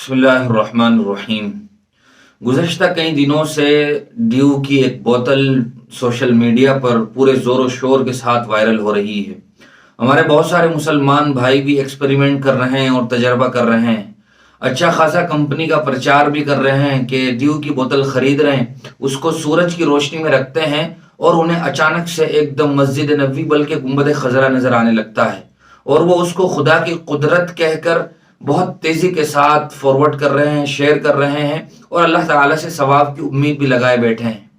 बिस्मिल्लाहिर्रहमानिर्रहीम। गुज़श्ता कई दिनों से ड्यू की एक बोतल सोशल मीडिया पर पूरे ज़ोर शोर के साथ वायरल हो रही है। हमारे बहुत सारे मुसलमान भाई भी एक्सपेरिमेंट कर रहे हैं और तजर्बा कर रहे हैं। अच्छा खासा कंपनी का प्रचार भी कर रहे हैं कि ड्यू की बोतल खरीद रहे हैं, उसको सूरज की रोशनी में रखते हैं और उन्हें अचानक से एकदम मस्जिद नबवी बल्कि गुंबद खजरा नजर आने लगता है और वो उसको खुदा की कुदरत कहकर बहुत तेजी के साथ फॉरवर्ड कर रहे हैं, शेयर कर रहे हैं और अल्लाह ताला से सवाब की उम्मीद भी लगाए बैठे हैं।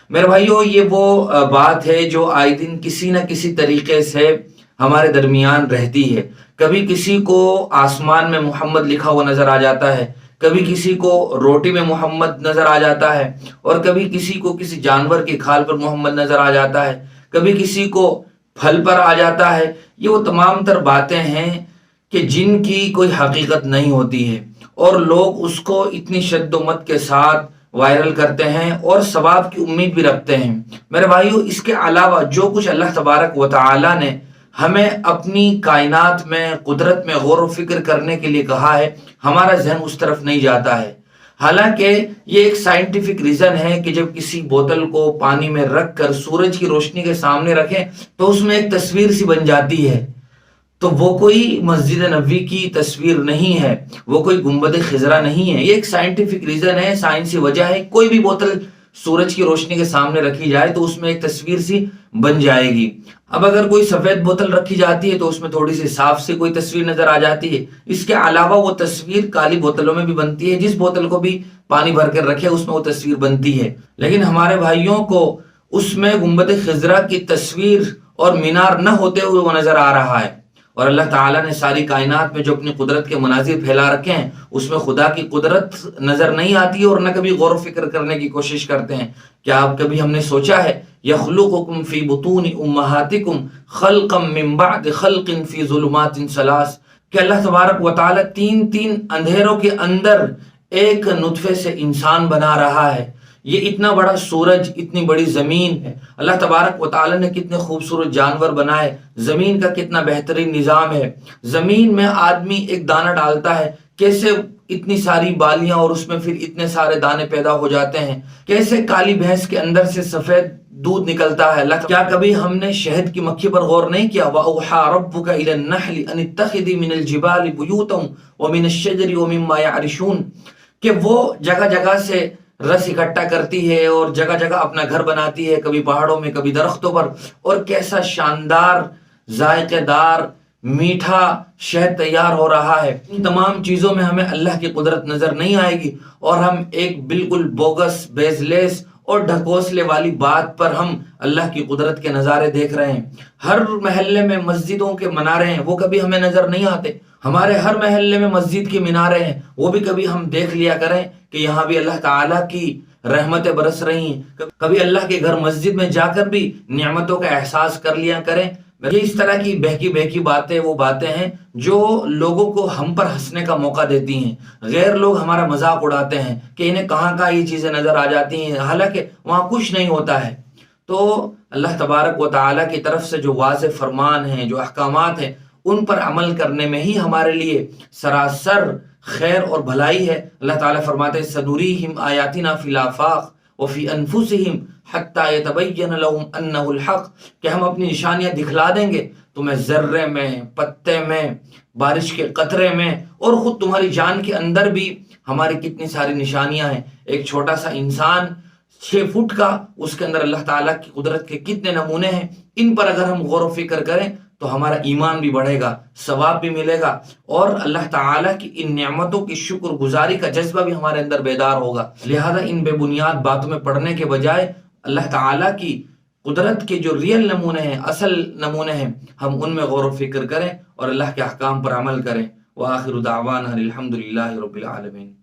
मेरे भाइयों, ये वो बात है जो आए दिन किसी न किसी तरीके से हमारे दरमियान रहती है। कभी किसी को आसमान में मोहम्मद लिखा हुआ नजर आ जाता है, कभी किसी को रोटी में मोहम्मद नजर आ जाता है और कभी किसी को किसी जानवर की खाल पर मोहम्मद नजर आ जाता है, कभी किसी को फल पर आ जाता है। ये वो तमाम तर बातें हैं कि जिनकी कोई हकीकत नहीं होती है और लोग उसको इतनी शद्दोमत के साथ वायरल करते हैं और सवाब की उम्मीद भी रखते हैं। मेरे भाइयों, इसके अलावा जो कुछ अल्लाह तबारक व तआला ने हमें अपनी कायनात में कुदरत में गौर व फिक्र करने के लिए कहा है, हमारा जहन उस तरफ नहीं जाता है। हालांकि ये एक साइंटिफिक रीजन है कि जब किसी बोतल को पानी में रख कर सूरज की रोशनी के सामने रखें तो उसमें एक तस्वीर सी बन जाती है। तो वो कोई मस्जिद नबवी की तस्वीर नहीं है, वो कोई गुंबद खिजरा नहीं है। ये एक साइंटिफिक रीजन है, साइंसी वजह है। कोई भी बोतल सूरज की रोशनी के सामने रखी जाए तो उसमें एक तस्वीर सी बन जाएगी। अब अगर कोई सफेद बोतल रखी जाती है तो उसमें थोड़ी सी साफ सी कोई तस्वीर नजर आ जाती है। इसके अलावा वो तस्वीर काली बोतलों में भी बनती है, जिस बोतल को भी पानी भर कर रखे उसमें वो तस्वीर बनती है। लेकिन हमारे भाइयों को उसमें गुंबद खिजरा की तस्वीर और मीनार न होते हुए वो नजर आ रहा है। और अल्लाह ताला ने सारी कायनात में जो अपनी कुदरत के मनाजिर फैला रखे हैं उसमें खुदा की कुदरत नजर नहीं आती है और न कभी गौर फिक्र करने की कोशिश करते हैं। क्या आप कभी हमने सोचा है यख्लुकुकुम फी बुतूनि उम्महातिकुम खल्क़म मिन बअद खल्क़िन फी ज़ुलुमातिन सलास, कि अल्लाह तबारक व तआला तीन तीन अंधेरों के अंदर एक नुतफे से इंसान बना रहा है। ये इतना बड़ा सूरज, इतनी बड़ी जमीन है, अल्लाह तबारक व तआला ने कितने खूबसूरत जानवर बनाए, जमीन का कितना बेहतरीन निजाम है। जमीन में आदमी एक दाना डालता है, कैसे इतनी सारी बालियां और उसमें फिर इतने सारे दाने पैदा हो जाते हैं, कैसे काली भैंस के अंदर से सफेद दूध निकलता है। क्या कभी हमने शहद की मक्खी पर गौर नहीं किया? वअौहा रब्बुका इलन नहली अन इत्तखिदी मिनल जिबालि बुयूतन व मिनश शजरि व मिम्मा यअरिशून, कि वो जगह जगह से रस इकट्ठा करती है और जगह जगह अपना घर बनाती है, कभी पहाड़ों में कभी दरख्तों पर, और कैसा शानदार जायकेदार मीठा शहद तैयार हो रहा है। इन तमाम चीजों में हमें अल्लाह की कुदरत नजर नहीं आएगी और हम एक बिल्कुल बोगस, बेजलेस और ढकोसले वाली बात पर हम अल्लाह की कुदरत के नज़ारे देख रहे हैं। हर महल्ले में मस्जिदों के मनारे हैं, वो कभी हमें नजर नहीं आते। हमारे हर महल्ले में मस्जिद के मीनारे हैं, वो भी कभी हम देख लिया करें कि यहाँ भी अल्लाह ताला की रहमतें बरस रही हैं। कभी अल्लाह के घर मस्जिद में जाकर भी नियामतों का एहसास कर लिया करें। ये इस तरह की बहकी बहकी बातें वो बातें हैं जो लोगों को हम पर हंसने का मौका देती हैं। गैर लोग हमारा मजाक उड़ाते हैं कि इन्हें कहाँ कहाँ ये चीजें नजर आ जाती हैं, हालांकि वहाँ कुछ नहीं होता है। तो अल्लाह तबारक व तआला की तरफ से जो वाज़े फरमान हैं, जो अहकामात हैं, उन पर अमल करने में ही हमारे लिए सरासर खैर और भलाई है। अल्लाह ताला फरमाते हैं सनुरीहिम आयातिना फिल आफाक व फी अनफुसिहिम हत्ता यतबय्यन लहुम अन्नहुल हक, कि हम अपनी निशानियां दिखला देंगे तुम्हें जर्रे में, पत्ते में, बारिश के कतरे में और खुद तुम्हारी जान के अंदर भी हमारी कितनी सारी निशानियां हैं। एक छोटा सा इंसान 6 फुट का, उसके अंदर अल्लाह ताला की कुदरत के कितने नमूने हैं। इन पर अगर हम गौर व फिक्र करें तो हमारा ईमान भी बढ़ेगा, सवाब भी मिलेगा और अल्लाह ताला की इन नेमतों की शुक्र गुजारी का जज्बा भी हमारे अंदर बेदार होगा। लिहाजा इन बेबुनियाद बातों में पढ़ने के बजाय अल्लाह ताला की कुदरत के जो रियल नमूने हैं, असल नमूने हैं, हम उनमें गौर व फिक्र करें और अल्लाह के अहकाम पर अमल करें। व आखिरु दावाना अनिल हम्दुलिल्लाहि रब्बिल आलमीन।